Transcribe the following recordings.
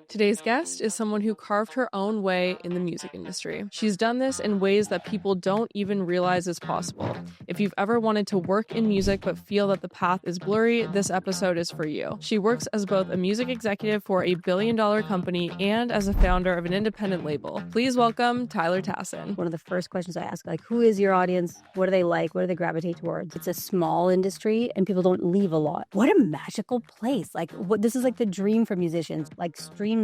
Today's guest is someone who carved her own way in the music industry. She's done this in ways that people don't even realize is possible. If you've ever wanted to work in music but feel that the path is blurry, this episode is for you. She works as both a music executive for a billion-dollar company and as a founder of an independent label. Please welcome Tyler Tassen. One of the first questions I ask, like, who is your audience? What do they like? What do they gravitate towards? It's a small industry and people don't leave a lot. What a magical place. Like, this is like the dream for musicians. Like, streams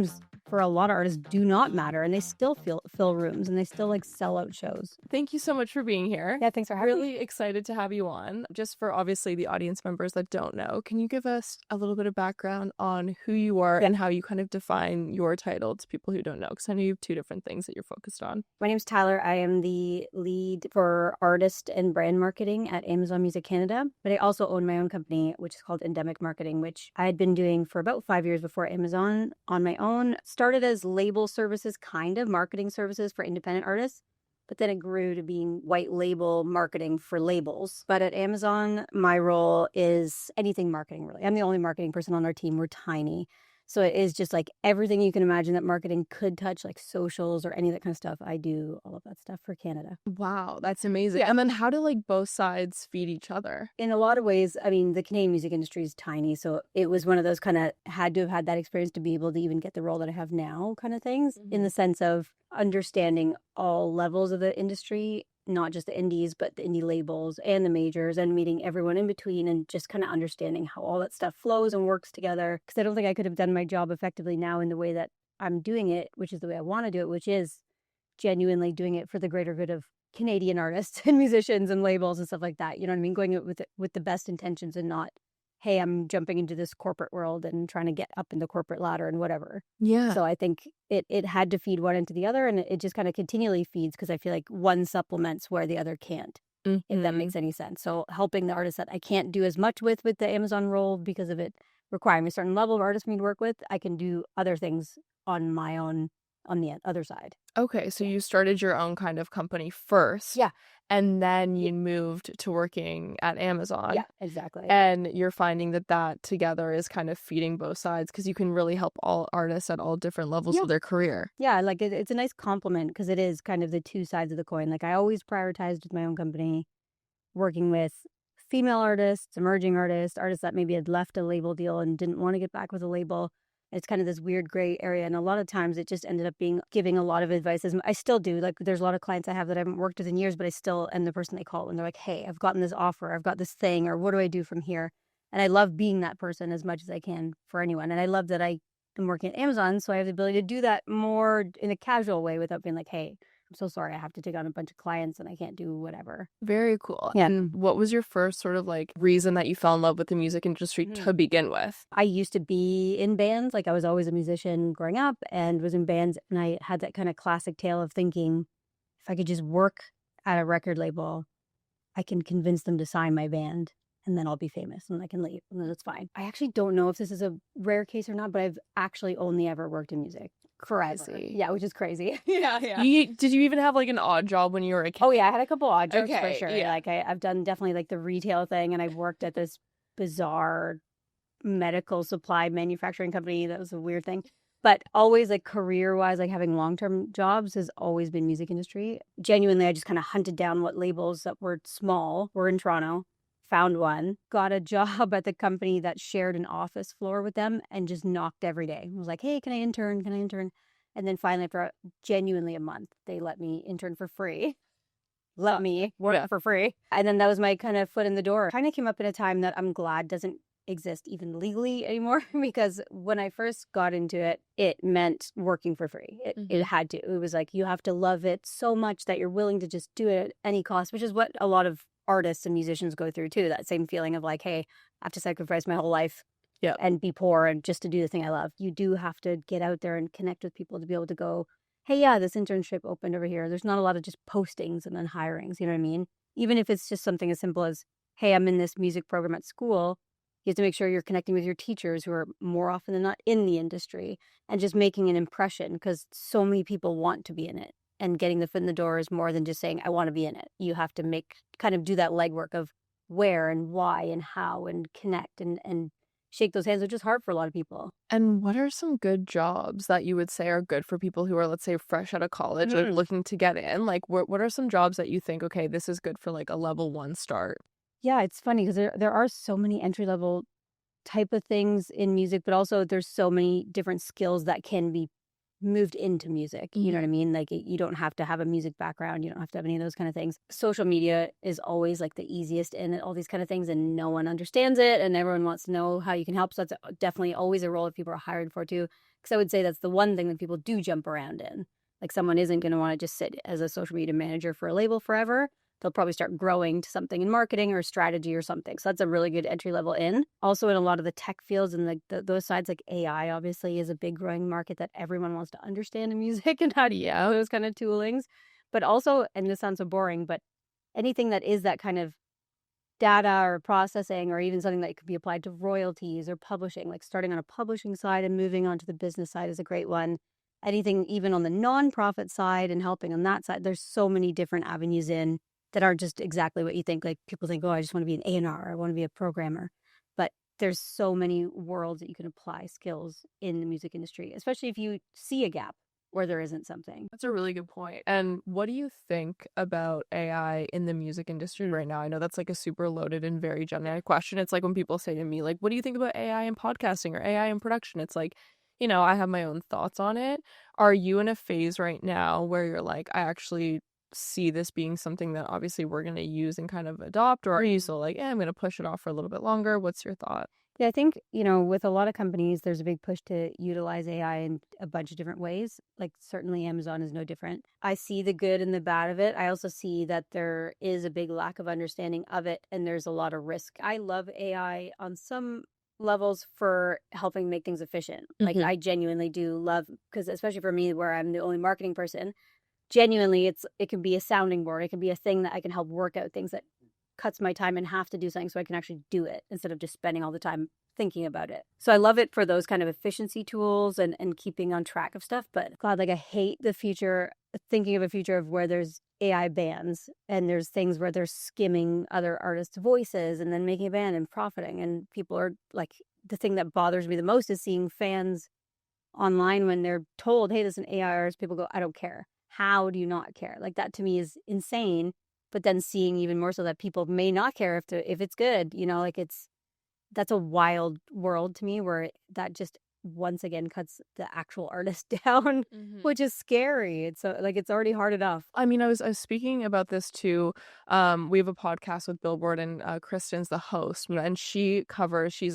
for a lot of artists do not matter, and they still fill rooms, and they still like sell out shows. Thank you so much for being here. Yeah, thanks for having me. Really excited to have you on. Just for obviously the audience members that don't know, can you give us a little bit of background on who you are and how you kind of define your title to people who don't know? Because I know you have two different things that you're focused on. My name's Tyler. I am the lead for artist and brand marketing at Amazon Music Canada, but I also own my own company, which is called Endemic Marketing, which I had been doing for about 5 years before Amazon on my own. Started as label services, kind of marketing services for independent artists, but then it grew to being white label marketing for labels. But at Amazon, my role is anything marketing, really. I'm the only marketing person on our team. We're tiny. So it is just like everything you can imagine that marketing could touch, like socials or any of that kind of stuff. I do all of that stuff for Canada. Wow, that's amazing. And then how do like both sides feed each other? In a lot of ways, I mean, the Canadian music industry is tiny. So it was one of those kind of had to have had that experience to be able to even get the role that I have now kind of things, in the sense of understanding all levels of the industry, not just the indies, but the indie labels and the majors, and meeting everyone in between and just kind of understanding how all that stuff flows and works together. Because I don't think I could have done my job effectively now in the way that I'm doing it, which is the way I want to do it, which is genuinely doing it for the greater good of Canadian artists and musicians and labels and stuff like that. You know what I mean? Going with the best intentions and not, hey, I'm jumping into this corporate world and trying to get up in the corporate ladder and whatever. Yeah. So I think it had to feed one into the other, and it just kind of continually feeds, because I feel like one supplements where the other can't, if that makes any sense. So helping the artists that I can't do as much with the Amazon role because of it requiring a certain level of artist for me to work with, I can do other things on my own on the other side. Okay, so you started your own kind of company first. Yeah. And then you moved to working at Amazon. Yeah, exactly. And you're finding that together is kind of feeding both sides, because you can really help all artists at all different levels of their career. Yeah, like it's a nice compliment, because it is kind of the two sides of the coin. Like, I always prioritized with my own company working with female artists, emerging artists, artists that maybe had left a label deal and didn't want to get back with a label. It's kind of this weird gray area. And a lot of times it just ended up being giving a lot of advice. I still do. Like, there's a lot of clients I have that I haven't worked with in years, but I still am the person they call when they're like, hey, I've gotten this offer, I've got this thing, or what do I do from here? And I love being that person as much as I can for anyone. And I love that I am working at Amazon, so I have the ability to do that more in a casual way without being like, hey, I'm so sorry, I have to take on a bunch of clients and I can't do whatever. Very cool. Yeah. And what was your first sort of like reason that you fell in love with the music industry to begin with? I used to be in bands. Like, I was always a musician growing up and was in bands. And I had that kind of classic tale of thinking, if I could just work at a record label, I can convince them to sign my band, and then I'll be famous and I can leave, and then it's fine. I actually don't know if this is a rare case or not, but I've actually only ever worked in music. Crazy. Yeah, which is crazy. Yeah. Did you even have like an odd job when you were a kid? Oh yeah, I had a couple odd jobs for Okay, sure. yeah. Like, I've done definitely like the retail thing, and I've worked at this bizarre medical supply manufacturing company. That was a weird thing. But always, like, career-wise, like having long-term jobs has always been music industry. Genuinely, I just kind of hunted down what labels that were small were in Toronto, found one, got a job at the company that shared an office floor with them, and just knocked every day. I was like, hey, can I intern? Can I intern? And then finally, after genuinely a month, they let me intern for free. Let me work for free. And then that was my kind of foot in the door. Kind of came up in a time that I'm glad doesn't exist even legally anymore, because when I first got into it, it meant working for free. It had to. It was like, you have to love it so much that you're willing to just do it at any cost, which is what a lot of artists and musicians go through too. That same feeling of like, hey, I have to sacrifice my whole life and be poor and just to do the thing I love. You do have to get out there and connect with people to be able to go, hey, yeah, this internship opened over here. There's not a lot of just postings and then hirings, you know what I mean? Even if it's just something as simple as, hey, I'm in this music program at school, you have to make sure you're connecting with your teachers who are more often than not in the industry, and just making an impression, because so many people want to be in it. And getting the foot in the door is more than just saying, I want to be in it. You have to kind of do that legwork of where and why and how, and connect and shake those hands, which is hard for a lot of people. And what are some good jobs that you would say are good for people who are, let's say, fresh out of college or looking to get in? Like, what are some jobs that you think, okay, this is good for like a level 1 start? Yeah, it's funny because there are so many entry level type of things in music, but also there's so many different skills that can be moved into music. You know what I mean? Like you don't have to have a music background. You don't have to have any of those kind of things. Social media is always like the easiest in all these kind of things, and no one understands it, and everyone wants to know how you can help. So that's definitely always a role that people are hired for too. Because I would say that's the one thing that people do jump around in. Like someone isn't going to want to just sit as a social media manager for a label forever. They'll probably start growing to something in marketing or strategy or something. So that's a really good entry level in. Also in a lot of the tech fields and like those sides, like AI obviously is a big growing market that everyone wants to understand in music and how to use those kind of toolings. But also, and this sounds so boring, but anything that is that kind of data or processing, or even something that could be applied to royalties or publishing, like starting on a publishing side and moving on to the business side is a great one. Anything even on the nonprofit side and helping on that side, there's so many different avenues in that aren't just exactly what you think. Like people think, oh, I just want to be an A&R, I want to be a programmer. But there's so many worlds that you can apply skills in the music industry, especially if you see a gap where there isn't something. That's a really good point. And what do you think about AI in the music industry right now? I know that's like a super loaded and very generic question. It's like when people say to me, like, what do you think about AI in podcasting or AI in production? It's like, I have my own thoughts on it. Are you in a phase right now where you're like, I actually see this being something that obviously we're going to use and kind of adopt? Or are you still like, I'm going to push it off for a little bit longer? What's your thought? Yeah, I think, with a lot of companies, there's a big push to utilize AI in a bunch of different ways. Like certainly Amazon is no different. I see the good and the bad of it. I also see that there is a big lack of understanding of it, and there's a lot of risk. I love AI on some levels for helping make things efficient. Like I genuinely do love, because especially for me where I'm the only marketing person, genuinely it can be a sounding board. It can be a thing that I can help work out things that cuts my time in half to do something so I can actually do it instead of just spending all the time thinking about it. So I love it for those kind of efficiency tools and keeping on track of stuff. But God, like I hate the future, thinking of a future of where there's AI bands and there's things where they're skimming other artists' voices and then making a band and profiting. And people are like, the thing that bothers me the most is seeing fans online when they're told, hey, this is an AI artist, people go, I don't care. How do you not care? Like that to me is insane. But then seeing even more so that people may not care if it's good, like that's a wild world to me where that just once again cuts the actual artist down, which is scary. It's it's already hard enough. I mean, I was speaking about this too. We have a podcast with Billboard, and Kristen's the host, and she's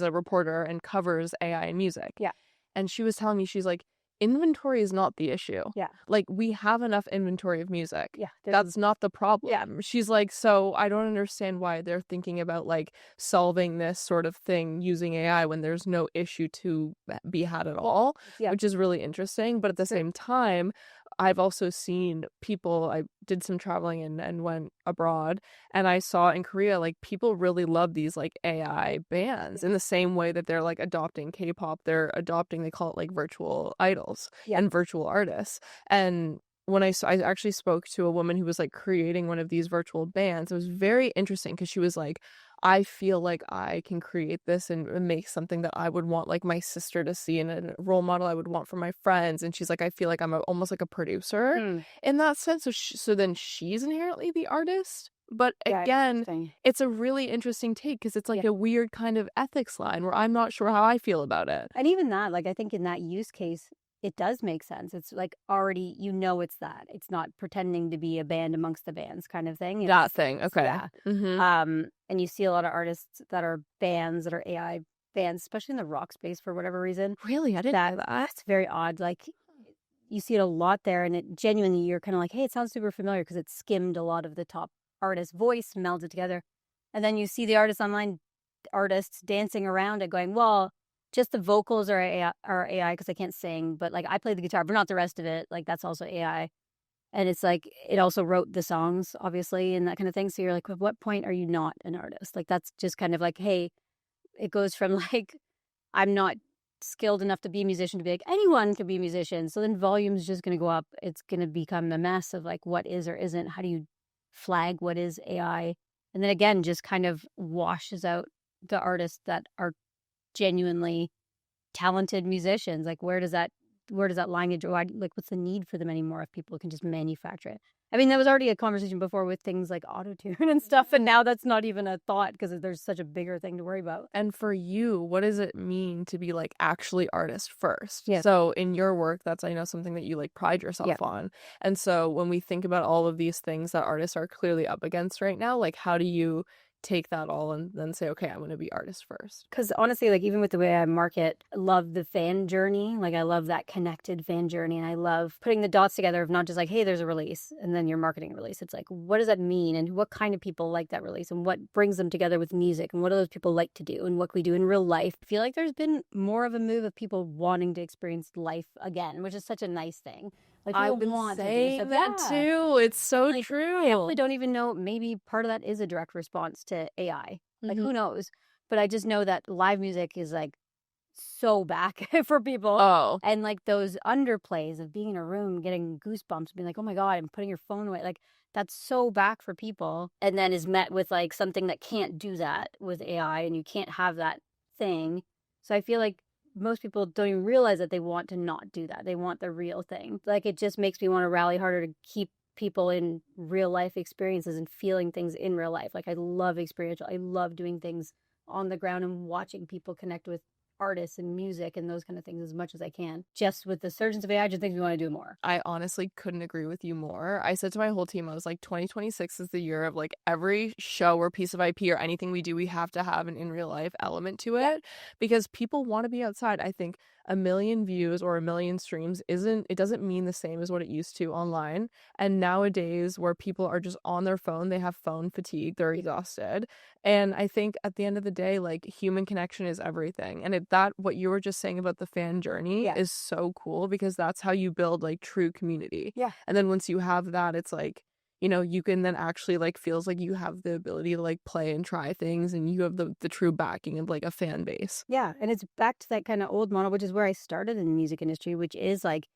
a reporter and covers AI and music. Yeah. And she was telling me, she's like, inventory is not the issue. Yeah. Like, we have enough inventory of music. Yeah. That's not the problem. Yeah. She's like, so I don't understand why they're thinking about like solving this sort of thing using AI when there's no issue to be had at all, which is really interesting. But at the same time, I've also seen people, I did some traveling and went abroad, and I saw in Korea, like, people really love these, like, AI bands in the same way that they're, like, adopting K-pop. They call it, like, virtual idols and virtual artists. And when I actually spoke to a woman who was, like, creating one of these virtual bands, it was very interesting because she was like, I feel like I can create this and make something that I would want like my sister to see and a role model I would want for my friends. And she's like, I feel like I'm almost like a producer in that sense. So then she's inherently the artist. But again, it's a really interesting take because it's like a weird kind of ethics line where I'm not sure how I feel about it. And even that, like I think in that use case, it does make sense. It's like already, it's that. It's not pretending to be a band amongst the bands kind of thing. That thing. Okay. Yeah. And you see a lot of artists that are bands that are AI bands, especially in the rock space for whatever reason. Really? I didn't know that. That's very odd. Like you see it a lot there, and it genuinely, you're kind of like, hey, it sounds super familiar because it skimmed a lot of the top artist's voice, melded together. And then you see the artists dancing around it going, well, just the vocals are AI because I can't sing, but like I play the guitar, but not the rest of it. Like that's also AI. And it's like, it also wrote the songs, obviously, and that kind of thing. So you're like, at what point are you not an artist? Like that's just kind of like, hey, it goes from like, I'm not skilled enough to be a musician to be like, anyone can be a musician. So then volume's just going to go up. It's going to become a mess of like, what is or isn't? How do you flag what is AI? And then again, just kind of washes out the artists that are genuinely talented musicians? Like, where does that line go? Like, what's the need for them anymore if people can just manufacture it? I mean, that was already a conversation before with things like autotune and stuff, and now that's not even a thought because there's such a bigger thing to worry about. And for you, what does it mean to be like actually artist first? Yeah. So in your work, that's, I know, something that you like pride yourself Yeah. on. And so when we think about all of these things that artists are clearly up against right now, like how do you take that all and then say, okay, I'm going to be artist first? Because honestly, like even with the way I market, I love the fan journey. Like I love that connected fan journey. And I love putting the dots together of not just like, hey, there's a release and then you're marketing a release. It's like, what does that mean? And what kind of people like that release? And what brings them together with music? And what do those people like to do? And what we do in real life? I feel like there's been more of a move of people wanting to experience life again, which is such a nice thing. Like I would say that too. It's so like, true. I actually don't even know. Maybe part of that is a direct response to AI. Like, who knows? But I just know that live music is like so back for people. Oh. And like those underplays of being in a room, getting goosebumps, being like, oh my God, I'm putting your phone away. Like, that's so back for people. And then is met with like something that can't do that with AI and you can't have that thing. So I feel like most people don't even realize that they want to not do that. They want the real thing. Like, it just makes me want to rally harder to keep people in real life experiences and feeling things in real life. Like, I love experiential. I love doing things on the ground and watching people connect with artists and music and those kind of things as much as I can. Just with the surgence of AI, I just think we want to do more. I honestly couldn't agree with you more. I said to my whole team, I was like, 2026 is the year of like every show or piece of IP or anything we do, we have to have an in real life element to it because people want to be outside. I think a million views or a million streams doesn't mean the same as what it used to online. And nowadays where people are just on their phone, they have phone fatigue, they're exhausted. And I think at the end of the day, like, human connection is everything. And what you were just saying about the fan journey is so cool because that's how you build like true community. Yeah. And then once you have that, it's like, you know, you can then actually like feels like you have the ability to like play and try things and you have the true backing of like a fan base. Yeah. And it's back to that kind of old model, which is where I started in the music industry, which is like,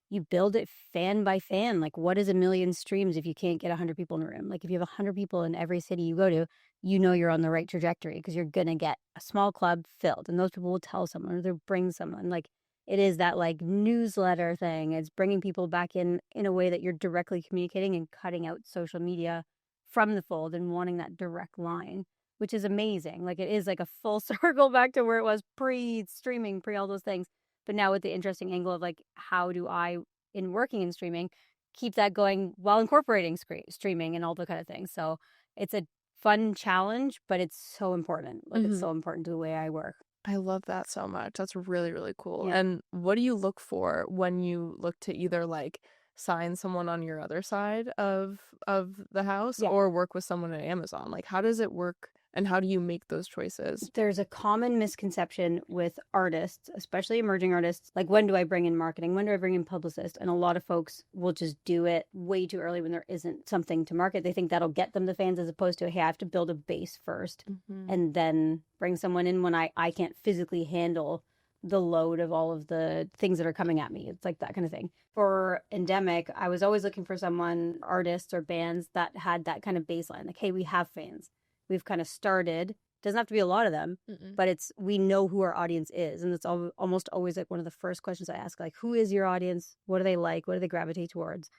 you build it fan by fan. Like, what is a million streams if you can't get 100 people in a room? Like, if you have 100 people in every city you go to, you know you're on the right trajectory because you're going to get a small club filled and those people will tell someone or they'll bring someone. Like, it is that like newsletter thing. It's bringing people back in a way that you're directly communicating and cutting out social media from the fold and wanting that direct line, which is amazing. Like, it is like a full circle back to where it was pre-streaming, pre all those things. But now with the interesting angle of like, how do I, in working in streaming, keep that going while incorporating streaming and all the kind of things. So it's a fun challenge, but it's so important. Like, it's so important to the way I work. I love that so much. That's really, really cool. Yeah. And what do you look for when you look to either like sign someone on your other side of the house or work with someone at Amazon? Like, how does it work and how do you make those choices? There's a common misconception with artists, especially emerging artists, like, when do I bring in marketing? When do I bring in publicists? And a lot of folks will just do it way too early when there isn't something to market. They think that'll get them the fans as opposed to, hey, I have to build a base first and then bring someone in when I can't physically handle the load of all of the things that are coming at me. It's like that kind of thing. For Endemic, I was always looking for someone, artists or bands, that had that kind of baseline. Like, hey, we have fans. We've kind of started. Doesn't have to be a lot of them, but we know who our audience is. And it's almost always like one of the first questions I ask, like, who is your audience? What do they like? What do they gravitate towards?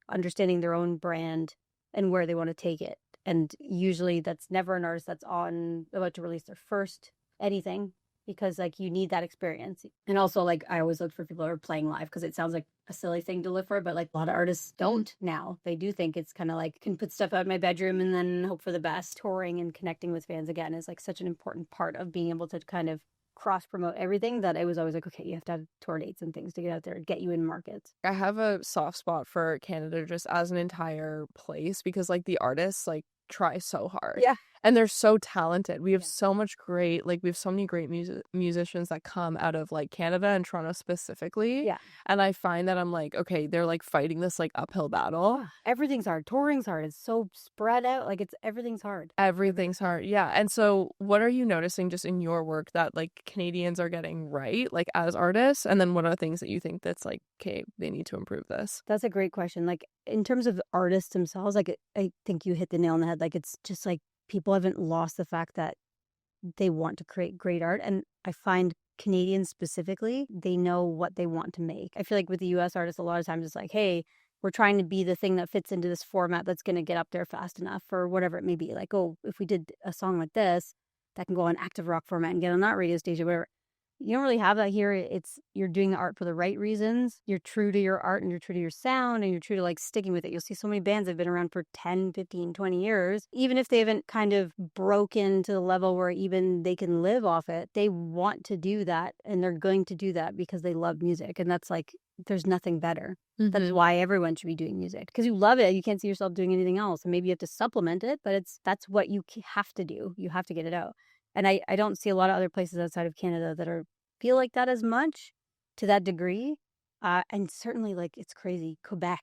Understanding their own brand and where they want to take it. And usually that's never an artist that's about to release their first anything, because like, you need that experience. And also, like, I always look for people who are playing live because it sounds like a silly thing to look for, but like, a lot of artists don't now. They do think it's kind of like, can put stuff out in my bedroom and then hope for the best. Touring and connecting with fans again is like such an important part of being able to kind of cross promote everything, that I was always like, okay, you have to have tour dates and things to get out there and get you in markets. I have a soft spot for Canada just as an entire place because like the artists like try so hard. Yeah. And they're so talented. We have so much great, like, we have so many great musicians that come out of like Canada and Toronto specifically. Yeah. And I find that I'm like, okay, they're like fighting this like uphill battle. Everything's hard. Touring's hard. It's so spread out. Like, everything's hard. Everything's hard. Yeah. And so what are you noticing just in your work that like Canadians are getting right, like as artists? And then what are things that you think that's like, okay, they need to improve this? That's a great question. Like, in terms of artists themselves, like, I think you hit the nail on the head. Like, it's just like, people haven't lost the fact that they want to create great art. And I find Canadians specifically, they know what they want to make. I feel like with the US artists, a lot of times it's like, hey, we're trying to be the thing that fits into this format that's going to get up there fast enough or whatever it may be. Like, oh, if we did a song like this, that can go on active rock format and get on that radio station, whatever. You don't really have that here. It's you're doing the art for the right reasons. You're true to your art and you're true to your sound and you're true to like sticking with it. You'll see so many bands that have been around for 10, 15, 20 years. Even if they haven't kind of broken to the level where even they can live off it, they want to do that and they're going to do that because they love music. And that's like, there's nothing better. Mm-hmm. That is why everyone should be doing music because you love it. You can't see yourself doing anything else. And maybe you have to supplement it, but that's what you have to do. You have to get it out. And I don't see a lot of other places outside of Canada that feel like that as much to that degree. And certainly, like, it's crazy. Quebec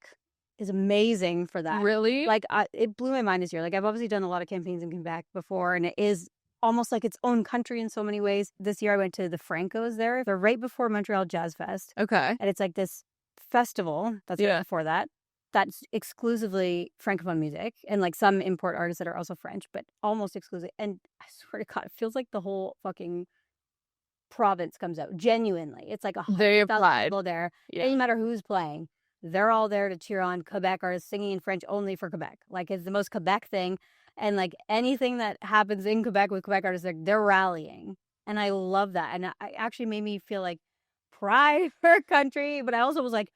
is amazing for that. Really? Like, it blew my mind this year. Like, I've obviously done a lot of campaigns in Quebec before, and it is almost like its own country in so many ways. This year I went to the Francos there. They're right before Montreal Jazz Fest. Okay. And it's like this festival that's right before that. That's exclusively Francophone music and like some import artists that are also French, but almost exclusively. And I swear to God, it feels like the whole fucking province comes out. Genuinely. It's like 100,000 people there. Yeah. Doesn't matter who's playing. They're all there to cheer on Quebec artists singing in French only for Quebec. Like it's the most Quebec thing. And like anything that happens in Quebec with Quebec artists, they're rallying. And I love that. And it actually made me feel like pride for a country. But I also was like,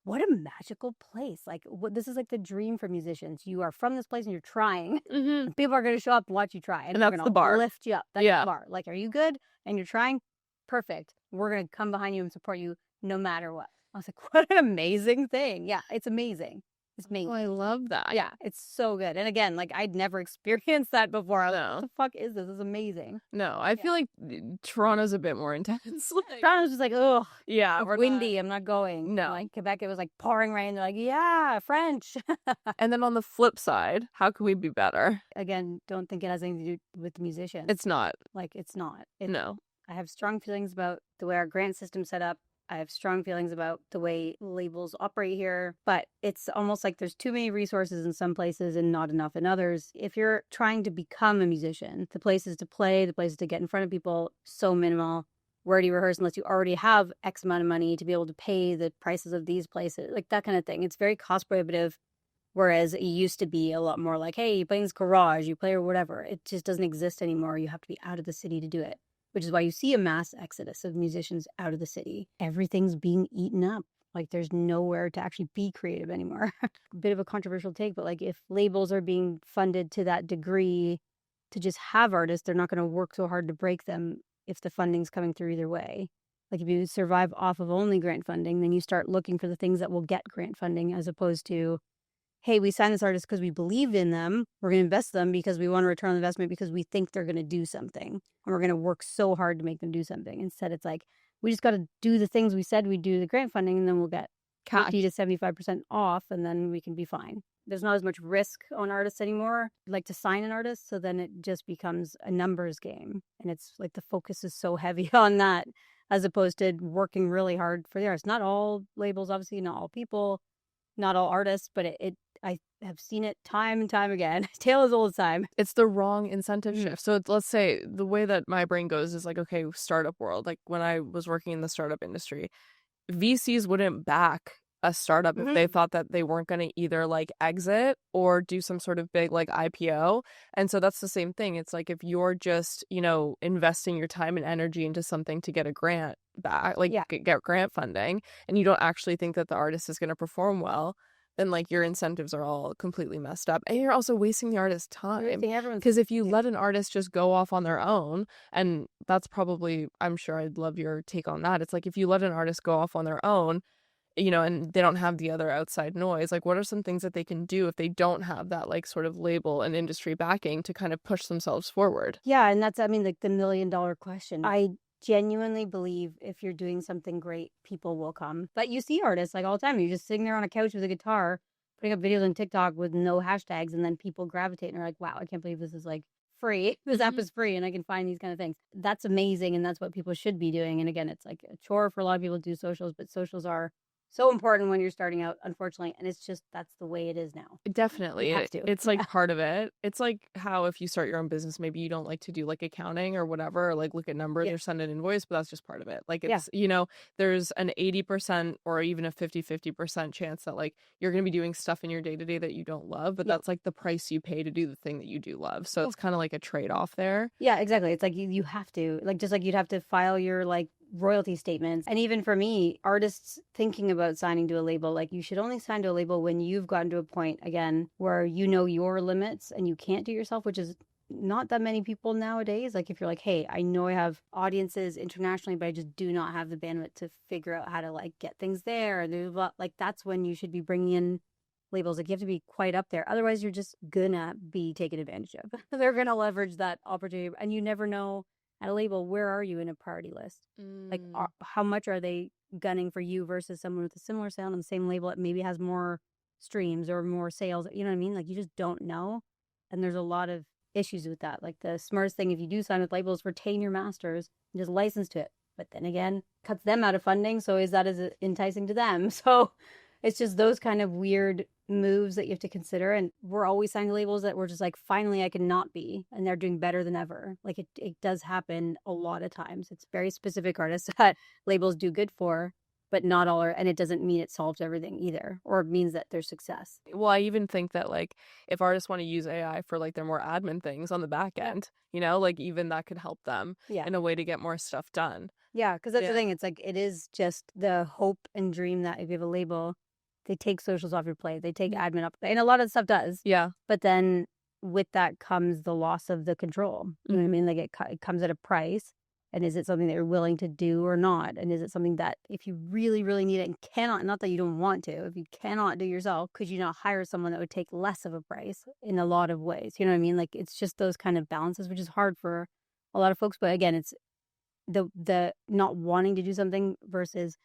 what a magical place. Like this is like the dream for musicians. You are from this place and you're trying. Mm-hmm. People are going to show up and watch you try. And that's the bar. Lift you up. That's the bar. Like, are you good? And you're trying? Perfect. We're going to come behind you and support you no matter what. I was like, what an amazing thing. Yeah, it's amazing. It's amazing. Oh, I love that. Yeah, it's so good. And again, like I'd never experienced that before. I was like, what the fuck is this? This is amazing. No, I feel like Toronto's a bit more intense. Toronto's just like, oh, yeah, it's windy. I'm not going. No. Like Quebec, it was like pouring rain. They're like, yeah, French. And then on the flip side, how can we be better? Again, don't think it has anything to do with the musician. It's not. Like, it's not. No. I have strong feelings about the way our grant system's set up. I have strong feelings about the way labels operate here, but it's almost like there's too many resources in some places and not enough in others. If you're trying to become a musician, the places to play, the places to get in front of people, so minimal. Where do you rehearse unless you already have X amount of money to be able to pay the prices of these places? Like that kind of thing. It's very cost prohibitive. Whereas it used to be a lot more like, hey, you play in this garage, you play or whatever. It just doesn't exist anymore. You have to be out of the city to do it. Which is why you see a mass exodus of musicians out of the city. Everything's being eaten up. Like there's nowhere to actually be creative anymore. A bit of a controversial take, but like if labels are being funded to that degree to just have artists, they're not going to work so hard to break them if the funding's coming through either way. Like if you survive off of only grant funding, then you start looking for the things that will get grant funding as opposed to, hey, we signed this artist because we believe in them. We're going to invest them because we want to return on investment because we think they're going to do something. And we're going to work so hard to make them do something. Instead, it's like, we just got to do the things we said we'd do the grant funding and then we'll get 50 to 75% off and then we can be fine. There's not as much risk on artists anymore, like to sign an artist. So then it just becomes a numbers game. And it's like the focus is so heavy on that as opposed to working really hard for the artists. Not all labels, obviously, not all people, not all artists, but I have seen it time and time again. Tale as old as time. It's the wrong incentive shift. So let's say the way that my brain goes is like, okay, startup world. Like when I was working in the startup industry, VCs wouldn't back a startup if they thought that they weren't going to either like exit or do some sort of big like IPO. And so that's the same thing. It's like if you're just, investing your time and energy into something to get a grant back, like get grant funding, and you don't actually think that the artist is going to perform well, then like your incentives are all completely messed up. And you're also wasting the artist's time. Because if you let an artist just go off on their own, and that's probably, I'm sure I'd love your take on that. It's like if you let an artist go off on their own, and they don't have the other outside noise, like what are some things that they can do if they don't have that like sort of label and industry backing to kind of push themselves forward? Yeah, and that's, like the $1 million question. I genuinely believe if you're doing something great, people will come. But you see artists like all the time. You're just sitting there on a couch with a guitar, putting up videos on TikTok with no hashtags, and then people gravitate and are like, wow, I can't believe this is like free. This app is free and I can find these kind of things. That's amazing, and that's what people should be doing. And again, it's like a chore for a lot of people to do socials, but socials are so important when you're starting out, unfortunately. And it's just, that's the way it is now. Definitely. You have to. It's like part of it. It's like how if you start your own business, maybe you don't like to do like accounting or whatever, or like look at numbers Yeah. or send an invoice, but that's just part of it. Like Yeah. it's, there's an 80% or even a 50% chance that like you're going to be doing stuff in your day to day that you don't love, but Yeah. that's like the price you pay to do the thing that you do love. So it's kind of like a trade off there. Yeah, exactly. It's like you have to, like, just like you'd have to file your like royalty statements. And even for me, artists thinking about signing to a label, like you should only sign to a label when you've gotten to a point again where you know your limits and you can't do yourself, which is not that many people nowadays. Like if you're like, hey, I know I have audiences internationally, but I just do not have the bandwidth to figure out how to like get things there. And like that's when you should be bringing in labels. Like you have to be quite up there. Otherwise, you're just gonna be taken advantage of. They're gonna leverage that opportunity, and you never know at a label where are you in a priority list. Like how much are they gunning for you versus someone with a similar sound on the same label that maybe has more streams or more sales. You know what I mean? Like you just don't know, and there's a lot of issues with that. Like the smartest thing if you do sign with labels, retain your masters and just license to it. But then again, cuts them out of funding. So is that as enticing to them? So it's just those kind of weird moves that you have to consider. And we're always signing labels that we're just like, finally, I can not be. And they're doing better than ever. Like it does happen a lot of times. It's very specific artists that labels do good for, but not all are. And it doesn't mean it solves everything either, or it means that there's success. Well, I even think that like if artists want to use AI for like their more admin things on the back end, like even that could help them in a way to get more stuff done. Yeah, because that's the thing. It's like it is just the hope and dream that if you have a label, they take socials off your plate, they take admin up, and a lot of stuff does. Yeah. But then with that comes the loss of the control. You know what I mean? Like it comes at a price. And is it something that you're willing to do or not? And is it something that if you really, really need it and cannot, not that you don't want to, if you cannot do yourself, could you not hire someone that would take less of a price in a lot of ways? You know what I mean? Like it's just those kind of balances, which is hard for a lot of folks. But again, it's the not wanting to do something versus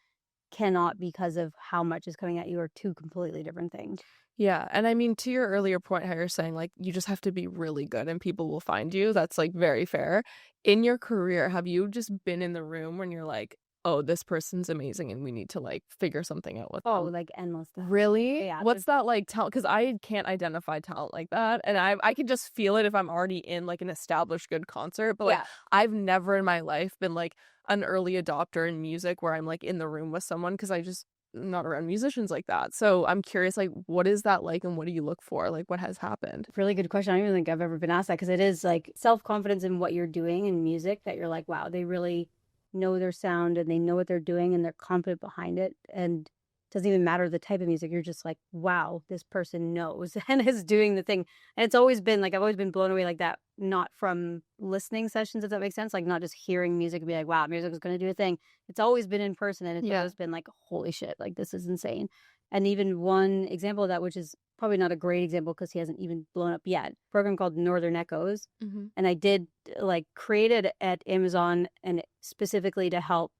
cannot because of how much is coming at you are two completely different things. Yeah. And I mean, to your earlier point, how you're saying like you just have to be really good and people will find you. That's like very fair. In your career, have you just been in the room when you're like, oh, this person's amazing and we need to like figure something out with them? Like endless stuff. Really? Yeah. What's that like talent? Because I can't identify talent like that. And I can just feel it if I'm already in like an established good concert. But like I've never in my life been like an early adopter in music where I'm like in the room with someone because I just not around musicians like that. So I'm curious, like, what is that like and what do you look for? Like, what has happened? Really good question. I don't even think I've ever been asked that because it is like self-confidence in what you're doing in music that you're like, wow, they really know their sound and they know what they're doing and they're confident behind it. And it doesn't even matter the type of music. You're just like, wow, this person knows and is doing the thing. And it's always been like, I've always been blown away like that, not from listening sessions, if that makes sense. Like not just hearing music and be like, wow, music is going to do a thing. It's always been in person and it's always been like, holy shit, like this is insane. And even one example of that, which is probably not a great example because he hasn't even blown up yet, a program called Northern Echoes. And I did like create it at Amazon and specifically to help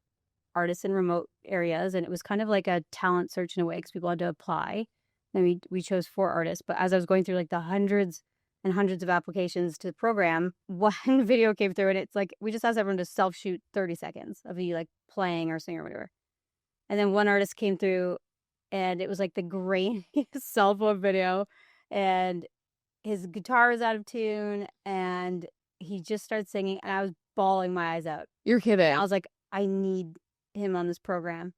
artists in remote areas. And it was kind of like a talent search in a way because people had to apply. And we chose 4 artists. But as I was going through like the hundreds and hundreds of applications to the program, one video came through and it's like, we just asked everyone to self-shoot 30 seconds of you like playing or singing or whatever. And then one artist came through and it was like the grainiest cell phone video and his guitar was out of tune and he just started singing and I was bawling my eyes out. You're kidding. I was like, I need him on this program.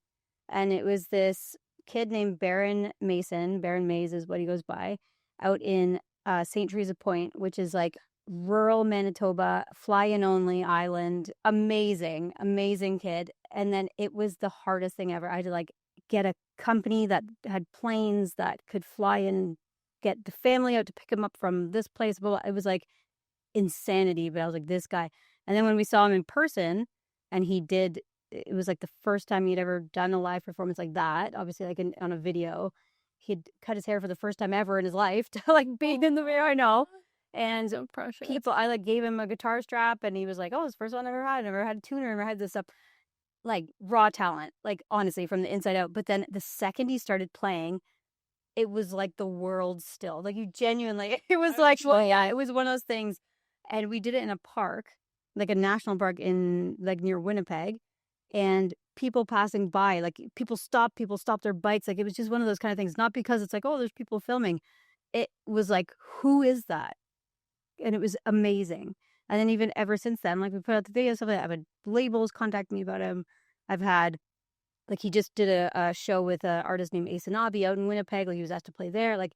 And it was this kid named Baron Mason. Baron Mays is what he goes by, out in St. Teresa Point, which is like rural Manitoba, fly-in only island. Amazing, amazing kid. And then it was the hardest thing ever. I had to like get a company that had planes that could fly in, get the family out to pick him up from this place. Blah, blah. It was like insanity. But I was like, this guy. And then when we saw him in person, and it was like the first time he'd ever done a live performance like that, obviously like on a video. He'd cut his hair for the first time ever in his life to like being in the video, I know. And so precious. People, I like gave him a guitar strap and he was like, oh, it's the first one I ever had. I never had a tuner, never had this stuff. Like raw talent, like honestly from the inside out. But then the second he started playing, it was like the world still. Like you genuinely, it was like, well, yeah, it was one of those things. And we did it in a park, like a national park in like near Winnipeg. And people passing by, like people stop their bikes. Like it was just one of those kind of things, not because it's like, oh, there's people filming. It was like, who is that? And it was amazing. And then even ever since then, like we put out the videos, stuff like that. I've had labels contact me about him. I've had, like, he just did a show with an artist named Asanabi out in Winnipeg. Like he was asked to play there. Like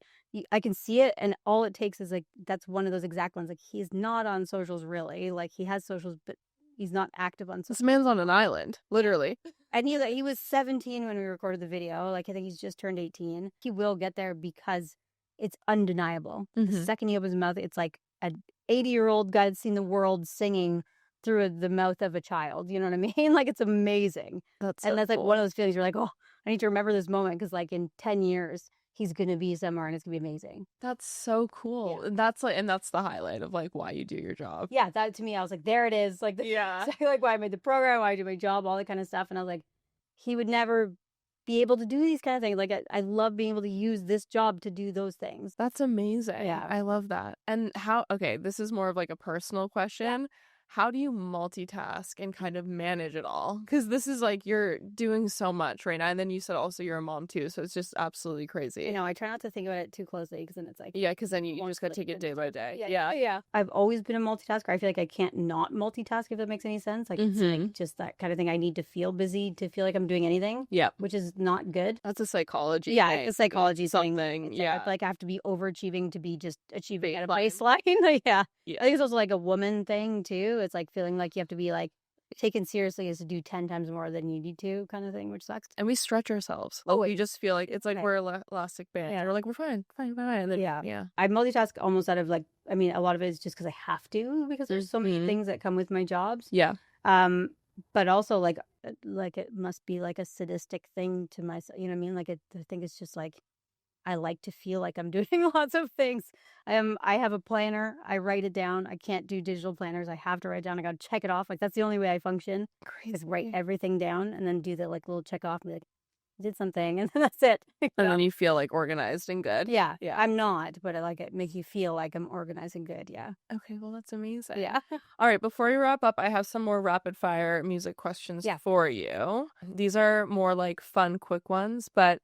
I can see it, and all it takes is like, that's one of those exact ones. Like he's not on socials really. Like he has socials, but he's not active on socials. This man's on an island, literally. And he was 17 when we recorded the video. Like I think he's just turned 18. He will get there because it's undeniable. The second he opens his mouth, it's like an 80-year-old guy that's seen the world singing through the mouth of a child. You know what I mean? Like it's amazing. That's and so that's like cool. one of those feelings you're like, oh, I need to remember this moment because like in 10 years he's gonna be somewhere and it's gonna be amazing. That's so cool. Yeah. That's the highlight of like why you do your job. Yeah, that to me, I was like, there it is. Like Yeah. exactly like why I made the program, why I do my job, all that kind of stuff. And I was like, he would never be able to do these kind of things. Like I love being able to use this job to do those things. That's amazing. Yeah. I love that. And okay, this is more of like a personal question. How do you multitask and kind of manage it all? Because this is like, you're doing so much right now. And then you said also you're a mom too. So it's just absolutely crazy. You know, I try not to think about it too closely because then it's like... Yeah, because then you just got to take it day by day. Yeah. I've always been a multitasker. I feel like I can't not multitask, if that makes any sense. Like, it's like just that kind of thing. I need to feel busy to feel like I'm doing anything. Yeah. Which is not good. That's a psychology Yeah, thing. it's a psychology Something, thing. yeah. I feel like I have to be overachieving to be just achieving at a Baseline. baseline. Yeah. Yeah. I think it's also like a woman thing too. It's like feeling like you have to be like taken seriously is to do 10 times more than you need to, kind of thing, which sucks. And we stretch ourselves. Oh, you just feel like it's like we're elastic band. Yeah. We're like, we're fine. And then, yeah. I multitask almost out of like, I mean, a lot of it is just because I have to, because there's so many things that come with my jobs. Yeah. But also like it must be like a sadistic thing to myself. You know what I mean? Like I think it's just like, I like to feel like I'm doing lots of things. I have a planner. I write it down. I can't do digital planners. I have to write it down. I got to check it off. Like that's the only way I function. Crazy. Is write everything down and then do the like little check off and be like, I did something, and then that's it. And then you feel like organized and good. Yeah. I'm not, but I like it. Make you feel like I'm organized and good. Yeah. Okay, well that's amazing. Yeah. All right, before we wrap up, I have some more rapid fire music questions for you. These are more like fun, quick ones, but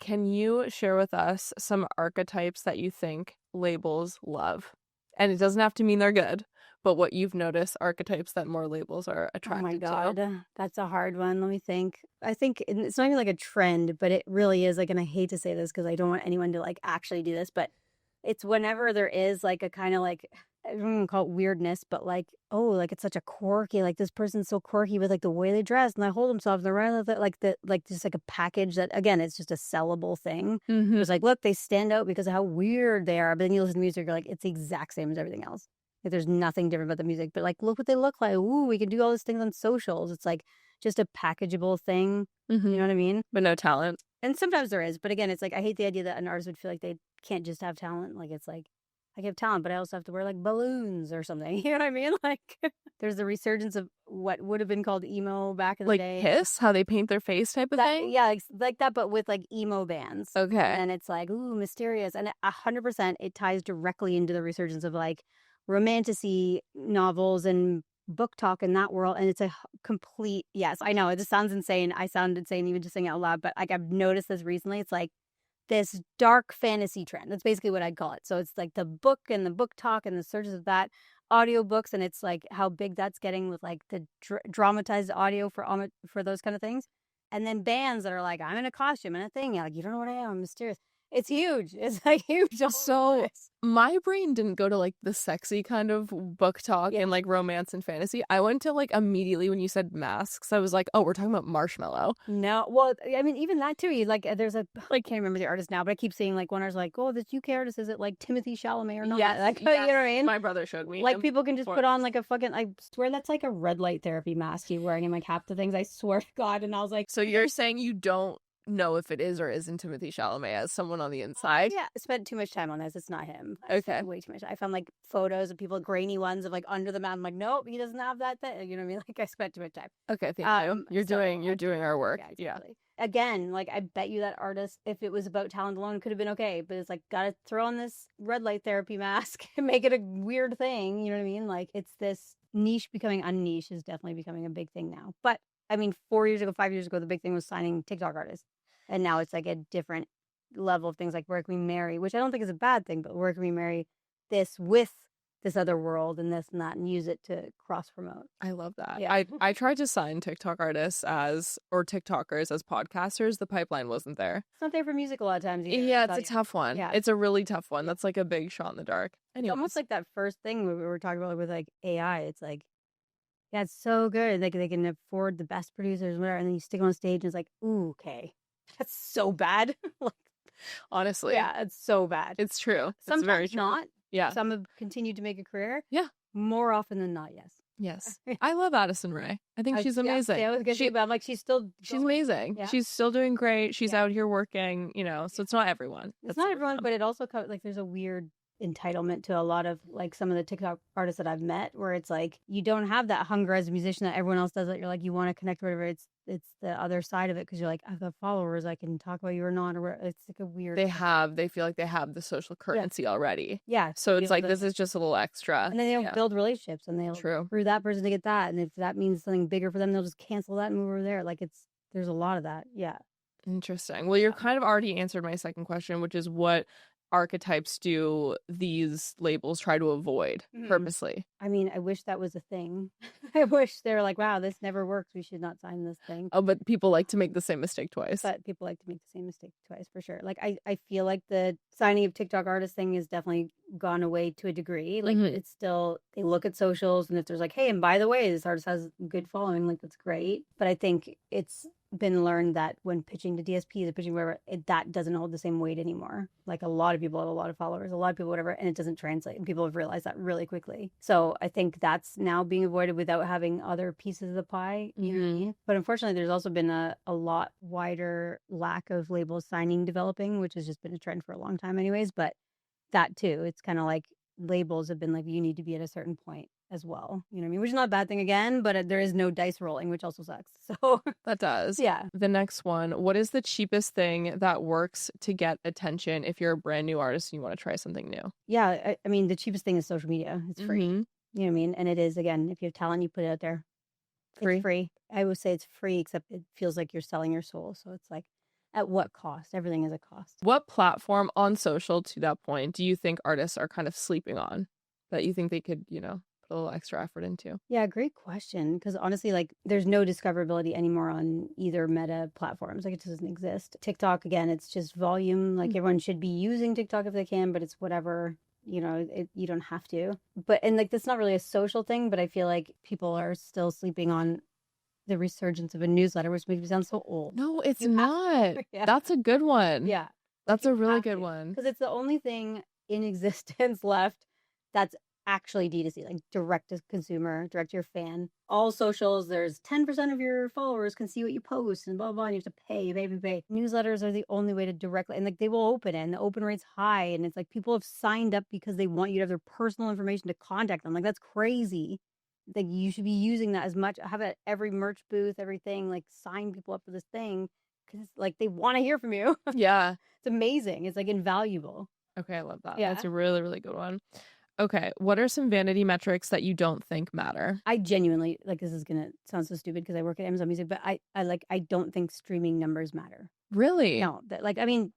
can you share with us some archetypes that you think labels love? And it doesn't have to mean they're good, but what you've noticed, archetypes that more labels are attracted to. Oh my God. That's a hard one. Let me think. I think it's not even like a trend, but it really is like, and I hate to say this because I don't want anyone to like actually do this, but it's whenever there is like a kind of like, I don't even call it weirdness, but like, oh, like it's such a quirky, like this person's so quirky with like the way they dress and they hold themselves, they're right like just like a package that, again, it's just a sellable thing. It's like, look, they stand out because of how weird they are. But then you listen to music, you're like, it's the exact same as everything else. Like there's nothing different about the music, but like, look what they look like. Ooh, we can do all these things on socials. It's like just a packageable thing. You know what I mean? But no talent. And sometimes there is, but again, it's like, I hate the idea that an artist would feel like they can't just have talent. Like it's like, I have talent, but I also have to wear like balloons or something. You know what I mean? Like there's the resurgence of what would have been called emo back in the day. Like Kiss, how they paint their face type of thing? Yeah, like that, but with like emo bands. Okay. And it's like, ooh, mysterious. And 100% it ties directly into the resurgence of like romantasy novels and book talk in that world. And it's a complete, yes, I know, it just sounds insane. I sound insane even just saying it out loud, but like I've noticed this recently. It's like this dark fantasy trend. That's basically what I'd call it. So it's like the book and the book talk and the surges of that, audiobooks, and it's like how big that's getting with like the dramatized audio for those kind of things. And then bands that are like, I'm in a costume and a thing. Like, you don't know what I am. I'm mysterious. It's huge. It's like huge. So my brain didn't go to like the sexy kind of book talk and like romance and fantasy. I went to like immediately when you said masks, I was like, oh, we're talking about Marshmallow. No, well, I mean, even that too. Like, there's a, I can't remember the artist now, but I keep seeing like one artist like, oh, this UK artist, is it like Timothy Chalamet or not? Yes, like, you know what I mean? My brother showed me. Like people can just put on like a fucking, I swear that's like a red light therapy mask you're wearing in like half the things. I swear to God. And I was like, so you're saying you don't know if it is or isn't Timothy Chalamet as someone on the inside? Yeah, I spent too much time on this. It's not him. Okay. Way too much. I found like photos of people, grainy ones of like under the mouth. I'm like, nope, he doesn't have that thing. You know what I mean? Like I spent too much time. Okay, thank you. You're doing our work. Yeah. Exactly. Again, like I bet you that artist, if it was about talent alone, could have been okay. But it's like, gotta throw on this red light therapy mask and make it a weird thing. You know what I mean? Like it's this niche becoming unniche is definitely becoming a big thing now. But I mean, 4 years ago, 5 years ago, the big thing was signing TikTok artists. And now it's like a different level of things like where can we marry, which I don't think is a bad thing, but where can we marry this with this other world and this and that and use it to cross promote. I love that. Yeah. I tried to sign TikTok artists or TikTokers as podcasters. The pipeline wasn't there. It's not there for music a lot of times either. Yeah, it's a tough one. Yeah. It's a really tough one. That's like a big shot in the dark. It's almost like that first thing we were talking about with like AI. It's like, yeah, it's so good. Like they can afford the best producers, whatever, and then you stick on stage and it's like, ooh, okay, that's so bad. Like, honestly, yeah, it's so bad. It's true. Sometimes it's very true. not. Yeah. Some have continued to make a career. Yeah. More often than not, yes. Yes. I love Addison Rae. I think she's amazing. Yeah, I was gonna say, but I'm like, she's amazing. Yeah. She's still doing great. She's out here working, so it's not everyone. It's not everyone, but it also like there's a weird entitlement to a lot of like some of the TikTok artists that I've met where it's like you don't have that hunger as a musician that everyone else does, that you're like you want to connect or whatever. It's the other side of it because you're like, I have the followers, I can talk about you or not, or it's like a weird they feel like they have the social currency already. Yeah. So it's like this is just a little extra. And then they don't build relationships and they'll through that person to get that. And if that means something bigger for them, they'll just cancel that and move over there. Like there's a lot of that. Yeah. Interesting. Well, you're kind of already answered my second question, which is what archetypes do these labels try to avoid purposely? I mean, I wish that was a thing. I wish they were like, wow, this never works, we should not sign this thing. Oh, but people like to make the same mistake twice. But people like to make the same mistake twice, for sure. Like, I feel like the signing of TikTok artist thing has definitely gone away to a degree. Like, it's still, they look at socials, and if there's like, hey, and by the way, this artist has a good following, like, that's great. But I think it's been learned that when pitching to DSPs or pitching wherever, that doesn't hold the same weight anymore. Like, a lot of people have a lot of followers, a lot of people, whatever, and it doesn't translate. And people have realized that really quickly. So I think that's now being avoided without having other pieces of the pie. You know what I mean? But unfortunately, there's also been a lot wider lack of labels signing developing, which has just been a trend for a long time anyways. But that too, it's kind of like labels have been like, you need to be at a certain point as well. You know what I mean? Which is not a bad thing again, but there is no dice rolling, which also sucks. So that does. Yeah. The next one, what is the cheapest thing that works to get attention if you're a brand new artist and you want to try something new? Yeah. I mean, the cheapest thing is social media. It's free. You know what I mean? And it is, again, if you have talent, you put it out there. It's free. I would say it's free, except it feels like you're selling your soul. So it's like, at what cost? Everything is a cost. What platform on social, to that point, do you think artists are kind of sleeping on that you think they could, put a little extra effort into? Yeah, great question. Because honestly, like, there's no discoverability anymore on either meta platforms. Like, it doesn't exist. TikTok, again, it's just volume. Like, everyone should be using TikTok if they can, but it's whatever. You don't have to. But, and like, that's not really a social thing, but I feel like people are still sleeping on the resurgence of a newsletter, which makes me sound so old. No, it's not. Yeah. That's a good one. Yeah. That's a really good one. Because it's the only thing in existence left that's actually D2C, like direct to consumer, direct to your fan. All socials, there's 10% of your followers can see what you post and blah, blah, and you have to pay. Newsletters are the only way to directly, and like they will open it, and the open rate's high, and it's like people have signed up because they want you to have their personal information to contact them. Like, that's crazy. Like, you should be using that as much. Have it at every merch booth, everything. Like, sign people up for this thing because like they want to hear from you. Yeah, it's amazing. It's like invaluable. Okay, I love that. Yeah, that's a really, really good one. Okay, what are some vanity metrics that you don't think matter? I genuinely, like, this is gonna sound so stupid because I work at Amazon Music, but I don't think streaming numbers matter. Really? No, I mean,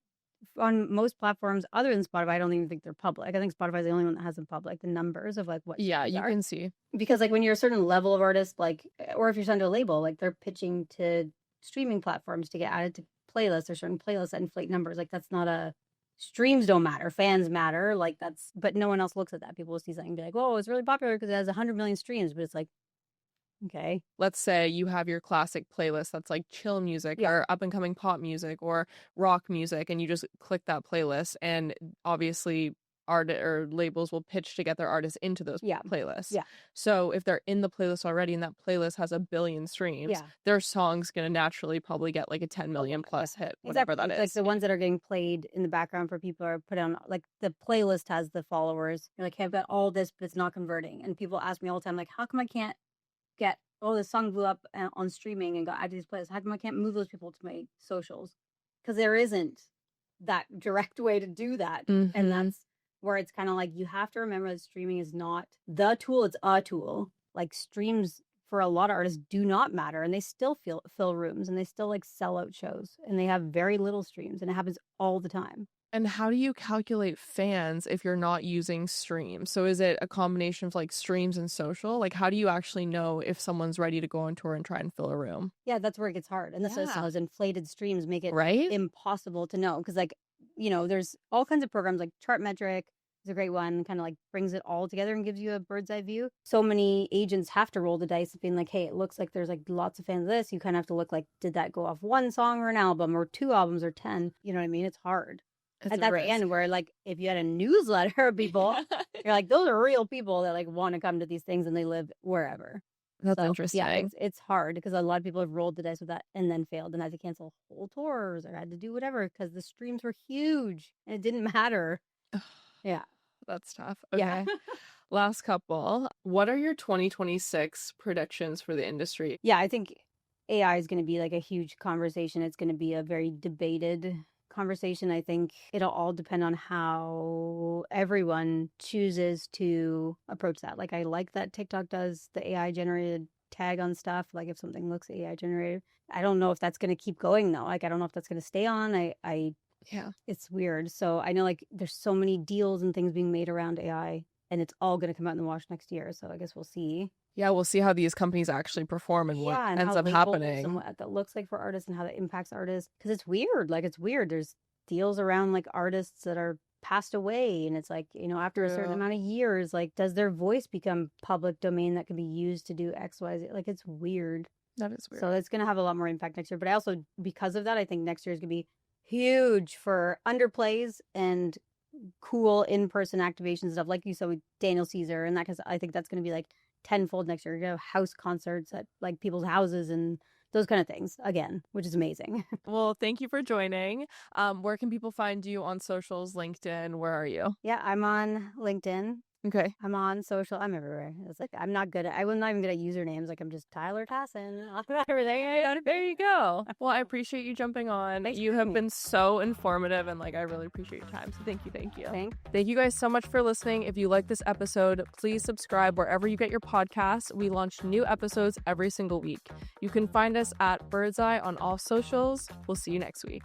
on most platforms other than Spotify, I don't even think they're public. I think Spotify is the only one that has them public, the numbers of like what. Yeah, you can see. Because like when you're a certain level of artist, like, or if you're signed to a label, like they're pitching to streaming platforms to get added to playlists or certain playlists that inflate numbers. Like, that's not a, streams don't matter, fans matter. Like, that's, but no one else looks at that. People will see something and be like, "Whoa, it's really popular because it has 100 million streams," but it's like, okay. Let's say you have your classic playlist that's like chill music or up and coming pop music or rock music, and you just click that playlist, and obviously or labels will pitch to get their artists into those playlists. Yeah. So if they're in the playlist already and that playlist has 1 billion streams, their song's going to naturally probably get like a 10 million plus hit, whatever that is. Like the ones that are getting played in the background for people are put on, like the playlist has the followers. You're like, hey, I've got all this, but it's not converting. And people ask me all the time, like, how come I can't get, this song blew up on streaming and got added to these playlists. How come I can't move those people to my socials? Because there isn't that direct way to do that. And that's where it's kind of like, you have to remember that streaming is not the tool, it's a tool. Like, streams for a lot of artists do not matter, and they still fill rooms, and they still like sell out shows, and they have very little streams, and it happens all the time. And how do you calculate fans if you're not using streams? So is it a combination of like streams and social? Like, how do you actually know if someone's ready to go on tour and try and fill a room? Yeah, that's where it gets hard. And that's how those inflated streams make it right? impossible to know. Because, like, you know, there's all kinds of programs like Chartmetric is a great one, kind of like brings it all together and gives you a bird's eye view. So many agents have to roll the dice of being like, hey, it looks like there's like lots of fans of this. You kind of have to look like, did that go off one song or an album or 2 albums or 10? You know what I mean? It's hard. It's and that's the end where, like, if you had a newsletter of people, you're like, those are real people that like want to come to these things and they live wherever. That's interesting. Yeah, it's hard because a lot of people have rolled the dice with that and then failed and had to cancel whole tours or had to do whatever because the streams were huge and it didn't matter. Yeah. That's tough. Okay. Yeah. Last couple. What are your 2026 predictions for the industry? Yeah, I think AI is going to be like a huge conversation. It's going to be a very debated conversation. I think it'll all depend on how everyone chooses to approach that. Like, I like that TikTok does the AI generated tag on stuff. Like, if something looks AI generated, I don't know if that's going to keep going though. Like, I don't know if that's going to stay on. Yeah, it's weird. So I know like there's so many deals and things being made around AI, and it's all going to come out in the wash next year. So I guess we'll see. Yeah, we'll see how these companies actually perform and what ends up happening. And what that looks like for artists and how that impacts artists. Because it's weird. Like, it's weird. There's deals around like artists that are passed away. And it's like, you know, after a certain amount of years, like, does their voice become public domain that can be used to do X, Y, Z? Like, it's weird. That is weird. So it's going to have a lot more impact next year. But I also, because of that, I think next year is going to be huge for underplays and cool in-person activations and stuff. Like you said with Daniel Caesar and that, because I think that's going to be like tenfold next year. You're going to have house concerts at like people's houses and those kind of things again, which is amazing. Well, thank you for joining. Where can people find you on socials? LinkedIn? Where are you? Yeah, I'm on LinkedIn. Okay. I'm on social. I'm everywhere. It's like I'm not even good at usernames. Like, I'm just Tyler Tassen. Everything. There you go. Well, I appreciate you jumping on. You have been so informative and like I really appreciate your time. So thank you. Thank you guys so much for listening. If you like this episode, please subscribe wherever you get your podcasts. We launch new episodes every single week. You can find us at Birdseye on all socials. We'll see you next week.